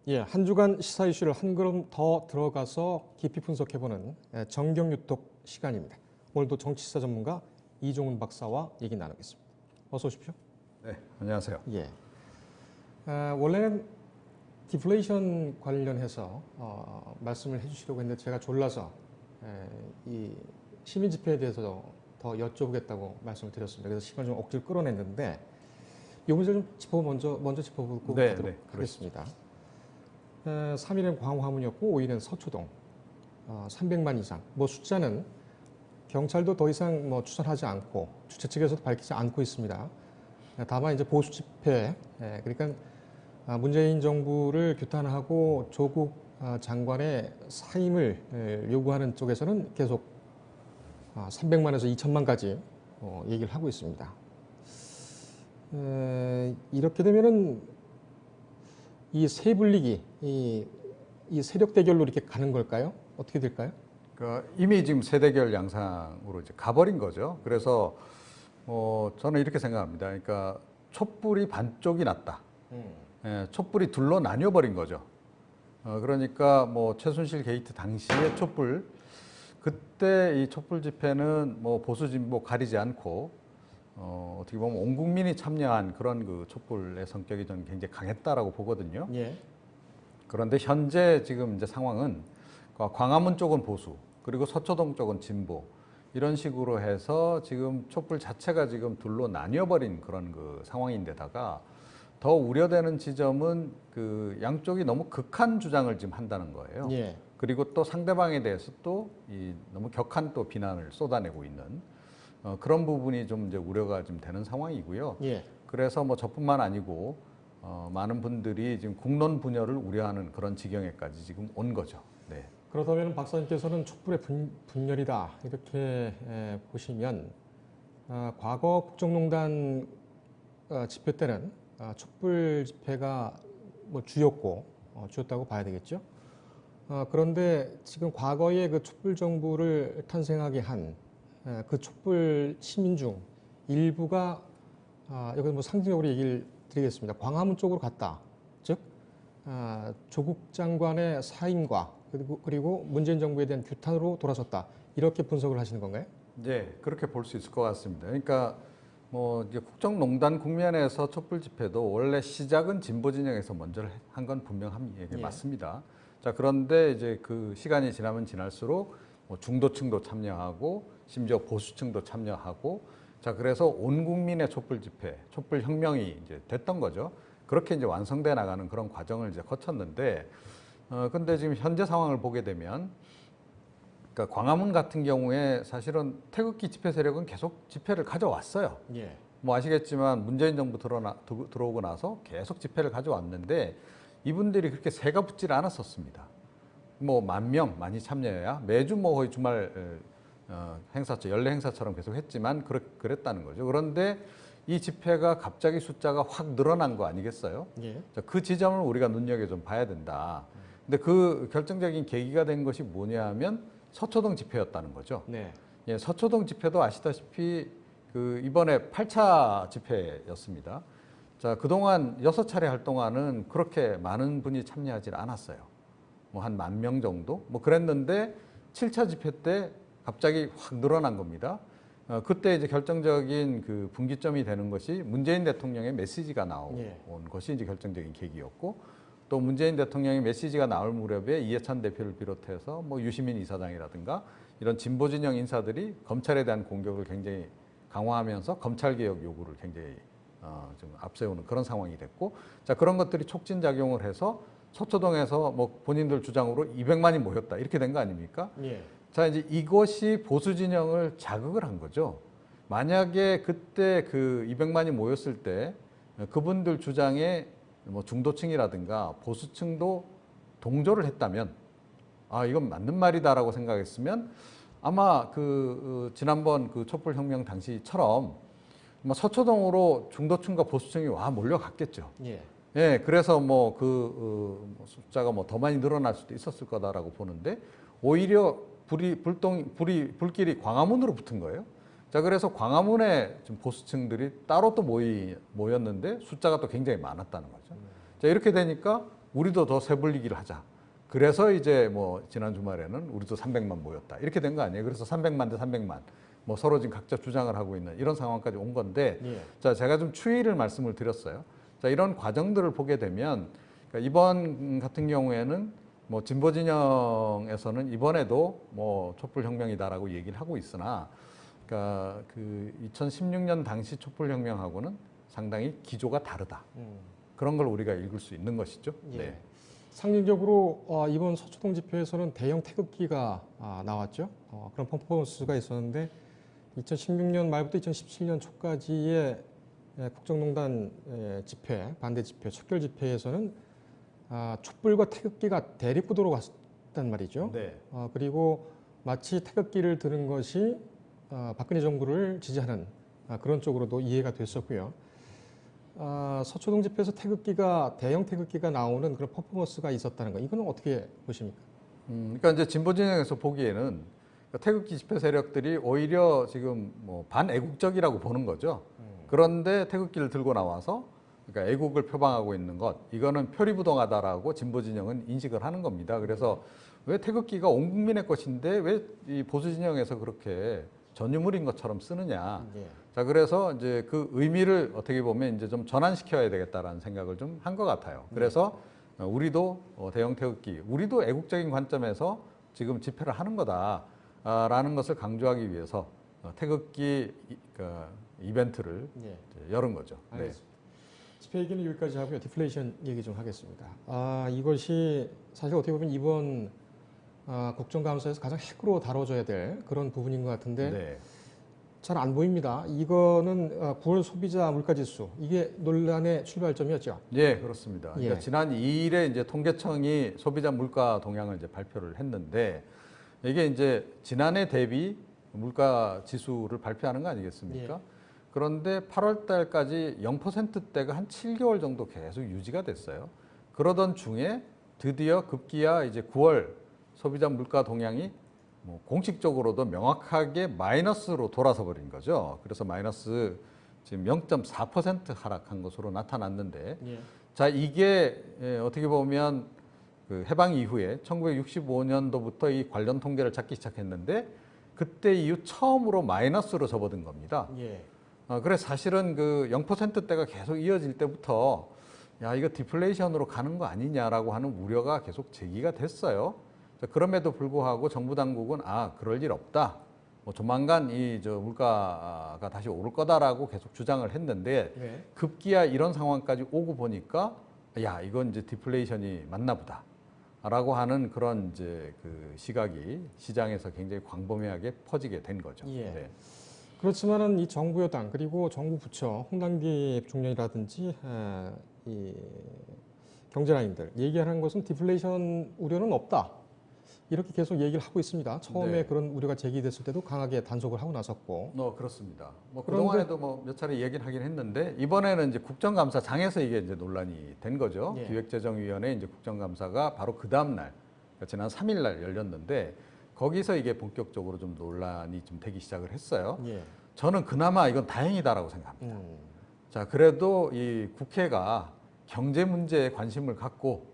예, 한 주간 시사 이슈를 한 걸음 더 들어가서 깊이 분석해보는 정경유톡 시간입니다. 오늘도 정치시사 전문가 이종훈 박사와 얘기 나누겠습니다. 어서 오십시오. 네, 안녕하세요. 예, 원래는 디플레이션 관련해서 말씀을 해주시려고 했는데 제가 졸라서 이 시민 집회에 대해서 더 여쭤보겠다고 말씀을 드렸습니다. 그래서 시간을 좀 억지로 끌어냈는데 이 문제를 좀 먼저 짚어보고 가도록 하겠습니다. 3일은 광화문이었고 5일은 서초동, 300만 이상. 뭐 숫자는 경찰도 더 이상 뭐 추산하지 않고 주최 측에서도 밝히지 않고 있습니다. 다만 이제 보수 집회, 그러니까 문재인 정부를 규탄하고 조국 장관의 사임을 요구하는 쪽에서는 계속 300만에서 2천만까지 얘기를 하고 있습니다. 이렇게 되면은 이 세 분리기, 이 세력 대결로 이렇게 가는 걸까요? 어떻게 될까요? 이미 지금 세대결 양상으로 이제 가버린 거죠. 그래서 저는 이렇게 생각합니다. 그러니까 촛불이 반쪽이 났다. 촛불이 둘로 나뉘어버린 거죠. 그러니까 뭐 최순실 게이트 당시의 촛불, 그때 이 촛불 집회는 뭐 보수 진보 가리지 않고 어떻게 보면 온 국민이 참여한 그런 그 촛불의 성격이 저는 굉장히 강했다라고 보거든요. 예. 그런데 현재 지금 이제 상황은 광화문 쪽은 보수, 그리고 서초동 쪽은 진보, 이런 식으로 해서 지금 촛불 자체가 지금 둘로 나뉘어버린 그런 그 상황인데다가 더 우려되는 지점은 그 양쪽이 너무 극한 주장을 지금 한다는 거예요. 예. 그리고 또 상대방에 대해서 또 이 너무 격한 또 비난을 쏟아내고 있는 그런 부분이 좀 이제 우려가 좀 되는 상황이고요. 예. 그래서 뭐 저뿐만 아니고 많은 분들이 지금 국론 분열을 우려하는 그런 지경에까지 지금 온 거죠. 네. 그렇다면 박사님께서는 촛불의 분열이다 이렇게 보시면 과거 국정농단 집회 때는 촛불 집회가 뭐 주였다고 봐야 되겠죠. 그런데 지금 과거에 그 촛불 정부를 탄생하게 한 그 촛불 시민 중 일부가 여기 뭐 상징적으로 얘기를 드리겠습니다. 광화문 쪽으로 갔다. 즉 조국 장관의 사임과 그리고 문재인 정부에 대한 규탄으로 돌아섰다. 이렇게 분석을 하시는 건가요? 네, 그렇게 볼 수 있을 것 같습니다. 그러니까 뭐 이제 국정농단 국면에서 촛불 집회도 원래 시작은 진보 진영에서 먼저 한 건 분명합니다. 이게 맞습니다. 자, 그런데 이제 그 시간이 지나면 지날수록 뭐 중도층도 참여하고 심지어 보수층도 참여하고, 자, 그래서 온 국민의 촛불 집회, 촛불 혁명이 이제 됐던 거죠. 그렇게 이제 완성돼 나가는 그런 과정을 이제 거쳤는데, 근데 지금 현재 상황을 보게 되면, 그러니까 광화문 같은 경우에 사실은 태극기 집회 세력은 계속 집회를 가져왔어요. 예. 뭐 아시겠지만 문재인 정부 들어오고 나서 계속 집회를 가져왔는데 이분들이 그렇게 새가 붙질 않았었습니다. 뭐 10,000명 많이 참여해야 매주 뭐 거의 주말 연례 행사처럼 계속 했지만 그랬다는 거죠. 그런데 이 집회가 갑자기 숫자가 확 늘어난 거 아니겠어요? 예. 그 지점을 우리가 눈여겨 좀 봐야 된다. 근데 그 결정적인 계기가 된 것이 뭐냐면 서초동 집회였다는 거죠. 네. 예, 서초동 집회도 아시다시피 그 이번에 8차 집회였습니다. 자, 그동안 6차례 할 동안은 그렇게 많은 분이 참여하지 않았어요. 뭐 한 10,000명 정도? 뭐 그랬는데 7차 집회 때 갑자기 확 늘어난 겁니다. 그때 이제 결정적인 그 분기점이 되는 것이 문재인 대통령의 메시지가 나온 것이 이제 결정적인 계기였고, 또 문재인 대통령의 메시지가 나올 무렵에 이해찬 대표를 비롯해서 뭐 유시민 이사장이라든가 이런 진보 진영 인사들이 검찰에 대한 공격을 굉장히 강화하면서 검찰 개혁 요구를 굉장히 좀 앞세우는 그런 상황이 됐고, 자, 그런 것들이 촉진 작용을 해서 서초동에서 뭐 본인들 주장으로 200만이 모였다 이렇게 된 거 아닙니까? 예. 자, 이제 이것이 보수 진영을 자극을 한 거죠. 만약에 그때 그 200만이 모였을 때 그분들 주장에 뭐 중도층이라든가 보수층도 동조를 했다면, 이건 맞는 말이다라고 생각했으면 아마 지난번 그 촛불 혁명 당시처럼 뭐 서초동으로 중도층과 보수층이 몰려갔겠죠. 예. 예, 그래서 뭐 숫자가 뭐 더 많이 늘어날 수도 있었을 거다라고 보는데 오히려 불길이 광화문으로 붙은 거예요. 자, 그래서 광화문에 좀 보수층들이 따로 또 모였는데 숫자가 또 굉장히 많았다는 거죠. 자, 이렇게 되니까 우리도 더 세불리기를 하자. 그래서 이제 뭐 지난 주말에는 우리도 300만 모였다. 이렇게 된 거 아니에요. 그래서 300만 대 300만. 뭐 서로 지금 각자 주장을 하고 있는 이런 상황까지 온 건데, 예. 자, 제가 좀 추이를 말씀을 드렸어요. 자, 이런 과정들을 보게 되면, 그러니까 이번 같은 경우에는 뭐 진보 진영에서는 이번에도 뭐 촛불혁명이다라고 얘기를 하고 있으나, 그러니까 그 2016년 당시 촛불혁명하고는 상당히 기조가 다르다. 그런 걸 우리가 읽을 수 있는 것이죠. 예. 네. 상징적으로 이번 서초동 집회에서는 대형 태극기가 나왔죠. 그런 퍼포먼스가 있었는데 2016년 말부터 2017년 초까지의 국정농단 집회, 반대 집회, 척결 집회에서는 촛불과 태극기가 대립구도로 갔단 말이죠. 네. 그리고 마치 태극기를 드는 것이 박근혜 정부를 지지하는 그런 쪽으로도 이해가 됐었고요. 서초동 집회에서 대형 태극기가 나오는 그런 퍼포먼스가 있었다는 거, 이거는 어떻게 보십니까? 그러니까 이제 진보 진영에서 보기에는 태극기 집회 세력들이 오히려 지금 뭐 반애국적이라고 보는 거죠. 그런데 태극기를 들고 나와서 그러니까 애국을 표방하고 있는 것, 이거는 표리부동하다라고 진보 진영은 인식을 하는 겁니다. 그래서 왜 태극기가 온 국민의 것인데 왜 이 보수 진영에서 그렇게 전유물인 것처럼 쓰느냐. 예. 자, 그래서 이제 그 의미를 어떻게 보면 이제 좀 전환시켜야 되겠다라는 생각을 좀 한 것 같아요. 그래서 우리도 대형 태극기, 우리도 애국적인 관점에서 지금 집회를 하는 거다라는 것을 강조하기 위해서 태극기 이벤트를 예. 열은 거죠. 알겠습니다. 집회 얘기는 여기까지 하고요. 디플레이션 얘기 좀 하겠습니다. 이것이 사실 어떻게 보면 이번 국정감사에서 가장 핵으로 다뤄져야 될 그런 부분인 것 같은데 네. 잘 안 보입니다. 이거는 9월 소비자 물가지수, 이게 논란의 출발점이었죠. 예, 그렇습니다. 그러니까 예. 지난 2일에 이제 통계청이 소비자 물가 동향을 이제 발표를 했는데, 이게 이제 지난해 대비 물가 지수를 발표하는 거 아니겠습니까? 예. 그런데 8월 달까지 0%대가 한 7개월 정도 계속 유지가 됐어요. 그러던 중에 드디어 급기야 이제 9월 소비자 물가 동향이 뭐 공식적으로도 명확하게 마이너스로 돌아서 버린 거죠. 그래서 마이너스 지금 0.4% 하락한 것으로 나타났는데, 예. 자, 이게 어떻게 보면 그 해방 이후에 1965년도부터 이 관련 통계를 찾기 시작했는데, 그때 이후 처음으로 마이너스로 접어든 겁니다. 예. 그래서 사실은 그 0%대가 계속 이어질 때부터 야, 이거 디플레이션으로 가는 거 아니냐라고 하는 우려가 계속 제기가 됐어요. 그럼에도 불구하고 정부 당국은 그럴 일 없다. 뭐 조만간 이 물가가 다시 오를 거다라고 계속 주장을 했는데, 네. 급기야 이런 상황까지 오고 보니까 야, 이건 이제 디플레이션이 맞나 보다라고 하는 그런 이제 그 시각이 시장에서 굉장히 광범위하게 퍼지게 된 거죠. 예. 네. 그렇지만은 이 정부 여당 그리고 정부 부처 홍당기 총련이라든지 이 경제라인들 얘기하는 것은 디플레이션 우려는 없다, 이렇게 계속 얘기를 하고 있습니다. 처음에 네. 그런 우려가 제기됐을 때도 강하게 단속을 하고 나섰고. 그렇습니다. 뭐 그런데- 그동안에도 뭐 몇 차례 얘기는 하긴 했는데, 이번에는 이제 국정감사장에서 이게 이제 논란이 된 거죠. 예. 기획재정위원회 이제 국정감사가 바로 그 다음 날, 그러니까 지난 3일 날 열렸는데, 거기서 이게 본격적으로 좀 논란이 좀 되기 시작을 했어요. 예. 저는 그나마 이건 다행이다라고 생각합니다. 자, 그래도 이 국회가 경제 문제에 관심을 갖고,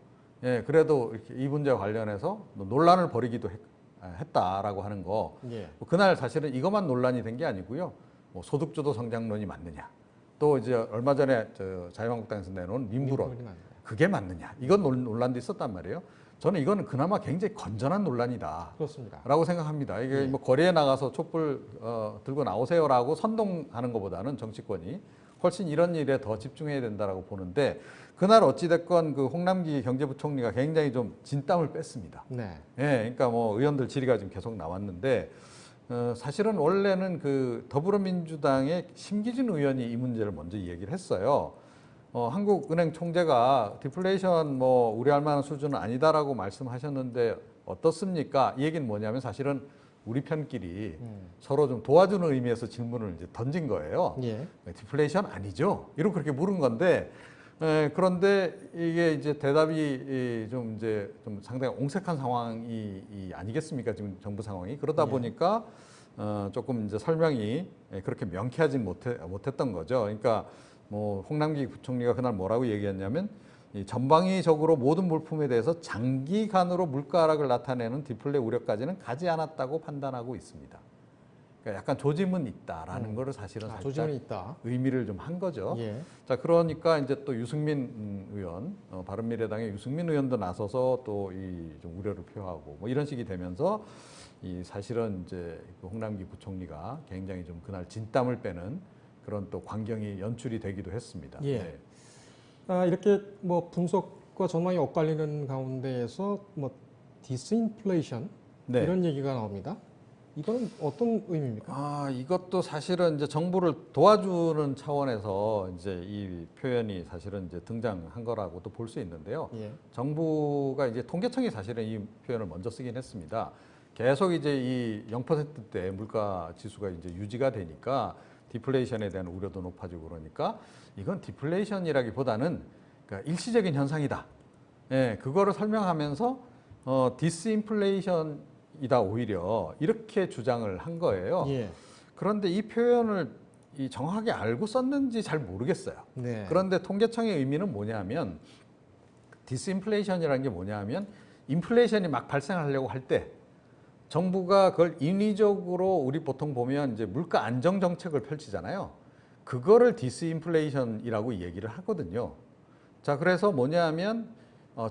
그래도 이렇게 이 문제와 관련해서 논란을 벌이기도 했다라고 하는 거. 예. 그날 사실은 이것만 논란이 된 게 아니고요. 뭐 소득주도 성장론이 맞느냐, 또 이제 얼마 전에 자유한국당에서 내놓은 민부론, 민부론이 맞나요? 그게 맞느냐, 이건 논란도 있었단 말이에요. 저는 이거는 그나마 굉장히 건전한 논란이다. 그렇습니다. 라고 생각합니다. 이게 예. 뭐 거리에 나가서 촛불 들고 나오세요라고 선동하는 것보다는 정치권이 훨씬 이런 일에 더 집중해야 된다라고 보는데, 그날 어찌됐건 그 홍남기 경제부총리가 굉장히 좀 진땀을 뺐습니다. 네. 예, 그러니까 뭐 의원들 질의가 지금 계속 나왔는데, 사실은 원래는 그 더불어민주당의 심기준 의원이 이 문제를 먼저 얘기를 했어요. 한국은행 총재가 디플레이션 뭐 우려할 만한 수준은 아니다라고 말씀하셨는데 어떻습니까? 이 얘기는 뭐냐면 사실은 우리 편끼리 서로 좀 도와주는 의미에서 질문을 이제 던진 거예요. 예. 디플레이션 아니죠? 이렇게 그렇게 물은 건데, 그런데 이게 이제 대답이 좀 이제 좀 상당히 옹색한 상황이 아니겠습니까? 지금 정부 상황이. 그러다 예. 보니까 조금 이제 설명이 그렇게 명쾌하진 못했던 거죠. 그러니까 뭐 홍남기 부총리가 그날 뭐라고 얘기했냐면, 이 전방위적으로 모든 물품에 대해서 장기간으로 물가 하락을 나타내는 디플레 우려까지는 가지 않았다고 판단하고 있습니다. 그러니까 약간 조짐은 있다라는 거를 사실은 살짝 조짐은 있다. 의미를 좀 한 거죠. 예. 자, 그러니까 이제 또 유승민 의원, 바른미래당의 유승민 의원도 나서서 또 이 좀 우려를 표하고 뭐 이런 식이 되면서 이 사실은 이제 그 홍남기 부총리가 굉장히 좀 그날 진땀을 빼는 그런 또 광경이 연출이 되기도 했습니다. 예. 네. 이렇게 뭐 분석과 전망이 엇갈리는 가운데에서 뭐 디스인플레이션 네. 이런 얘기가 나옵니다. 이거는 어떤 의미입니까? 이것도 사실은 이제 정부를 도와주는 차원에서 이제 이 표현이 사실은 이제 등장한 거라고도 볼 수 있는데요. 예. 정부가 이제 통계청이 사실은 이 표현을 먼저 쓰긴 했습니다. 계속 이제 이 0%대 물가 지수가 이제 유지가 되니까 디플레이션에 대한 우려도 높아지고 그러니까 이건 디플레이션이라기보다는 그러니까 일시적인 현상이다. 예, 그거를 설명하면서 디스인플레이션이다 오히려 이렇게 주장을 한 거예요. 예. 그런데 이 표현을 정확하게 알고 썼는지 잘 모르겠어요. 네. 그런데 통계청의 의미는 뭐냐면 디스인플레이션이라는 게 뭐냐면 인플레이션이 막 발생하려고 할 때 정부가 그걸 인위적으로 우리 보통 보면 이제 물가 안정 정책을 펼치잖아요. 그거를 디스인플레이션이라고 얘기를 하거든요. 자, 그래서 뭐냐면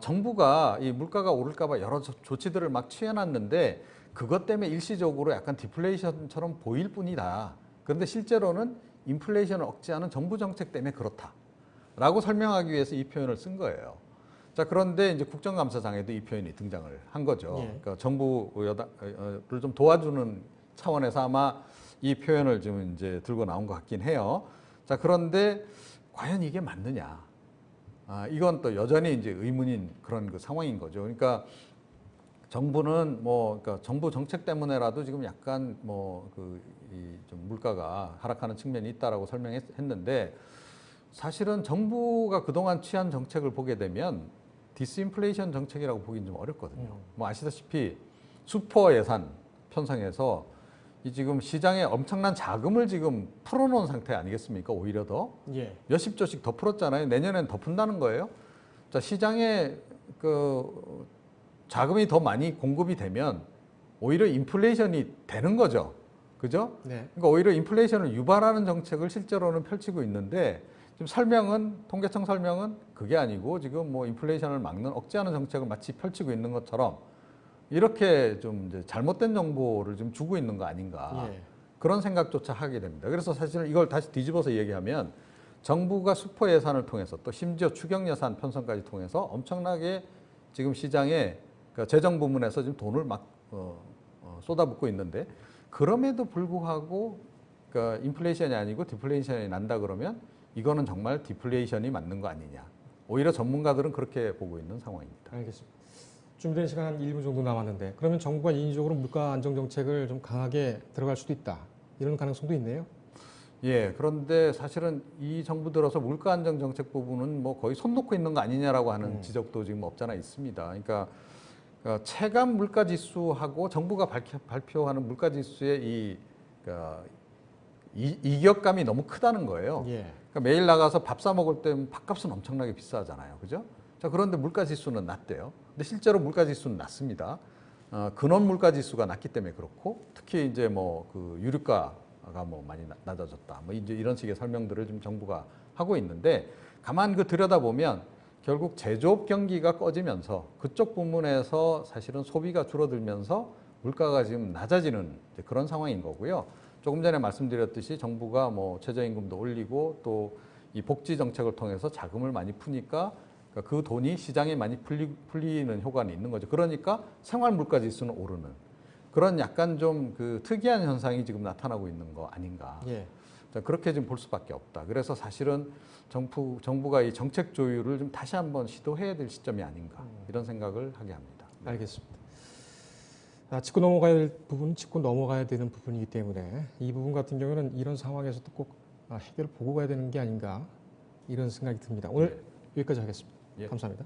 정부가 이 물가가 오를까봐 여러 조치들을 막 취해놨는데 그것 때문에 일시적으로 약간 디플레이션처럼 보일 뿐이다. 그런데 실제로는 인플레이션을 억제하는 정부 정책 때문에 그렇다라고 설명하기 위해서 이 표현을 쓴 거예요. 자, 그런데 이제 국정감사장에도 이 표현이 등장을 한 거죠. 예. 그러니까 정부 여당을 좀 도와주는 차원에서 아마 이 표현을 좀 이제 들고 나온 것 같긴 해요. 자, 그런데 과연 이게 맞느냐? 이건 또 여전히 이제 의문인 그런 그 상황인 거죠. 그러니까 정부는 그러니까 정부 정책 때문에라도 지금 약간 좀 물가가 하락하는 측면이 있다라고 설명했는데 사실은 정부가 그동안 취한 정책을 보게 되면 디스인플레이션 정책이라고 보기는 좀 어렵거든요. 뭐 아시다시피 슈퍼 예산 편성해서 이 지금 시장에 엄청난 자금을 지금 풀어놓은 상태 아니겠습니까? 오히려 더 예. 몇십 조씩 더 풀었잖아요. 내년엔 더 푼다는 거예요. 자, 시장에 그 자금이 더 많이 공급이 되면 오히려 인플레이션이 되는 거죠. 그죠? 네. 그러니까 오히려 인플레이션을 유발하는 정책을 실제로는 펼치고 있는데 지금 통계청 설명은 그게 아니고 지금 뭐 인플레이션을 막는 억제하는 정책을 마치 펼치고 있는 것처럼 이렇게 좀 이제 잘못된 정보를 좀 주고 있는 거 아닌가. 예. 그런 생각조차 하게 됩니다. 그래서 사실은 이걸 다시 뒤집어서 얘기하면 정부가 슈퍼 예산을 통해서 또 심지어 추경 예산 편성까지 통해서 엄청나게 지금 시장에 그러니까 재정 부문에서 지금 돈을 막 쏟아붓고 있는데 그럼에도 불구하고 그러니까 인플레이션이 아니고 디플레이션이 난다 그러면 이거는 정말 디플레이션이 맞는 거 아니냐. 오히려 전문가들은 그렇게 보고 있는 상황입니다. 알겠습니다. 준비된 시간 한 1분 정도 남았는데 그러면 정부가 인위적으로 물가 안정 정책을 좀 강하게 들어갈 수도 있다. 이런 가능성도 있네요. 예, 그런데 사실은 이 정부 들어서 물가 안정 정책 부분은 뭐 거의 손 놓고 있는 거 아니냐라고 하는 지적도 지금 없잖아 있습니다. 그러니까 체감 물가 지수하고 정부가 발표하는 물가 지수의 이격감이 너무 크다는 거예요. 예. 그러니까 매일 나가서 밥 사 먹을 때 밥값은 엄청나게 비싸잖아요. 그죠? 자, 그런데 물가 지수는 낮대요. 근데 실제로 물가 지수는 낮습니다. 근원 물가 지수가 낮기 때문에 그렇고 특히 이제 뭐 그 유류가가 뭐 많이 낮아졌다. 뭐 이제 이런 식의 설명들을 좀 정부가 하고 있는데 가만 들여다보면 결국 제조업 경기가 꺼지면서 그쪽 부문에서 사실은 소비가 줄어들면서 물가가 지금 낮아지는 그런 상황인 거고요. 조금 전에 말씀드렸듯이 정부가 뭐 최저임금도 올리고 또 이 복지 정책을 통해서 자금을 많이 푸니까 그 돈이 시장에 많이 풀리는 효과는 있는 거죠. 그러니까 생활 물가 지수는 오르는 그런 약간 좀 그 특이한 현상이 지금 나타나고 있는 거 아닌가. 예. 자, 그렇게 좀 볼 수밖에 없다. 그래서 사실은 정부가 이 정책 조율을 좀 다시 한번 시도해야 될 시점이 아닌가 이런 생각을 하게 합니다. 알겠습니다. 짚고 넘어가야 될 부분은 짚고 넘어가야 되는 부분이기 때문에 이 부분 같은 경우는 이런 상황에서도 꼭 해결을 보고 가야 되는 게 아닌가 이런 생각이 듭니다. 오늘 여기까지 하겠습니다. 예. 감사합니다.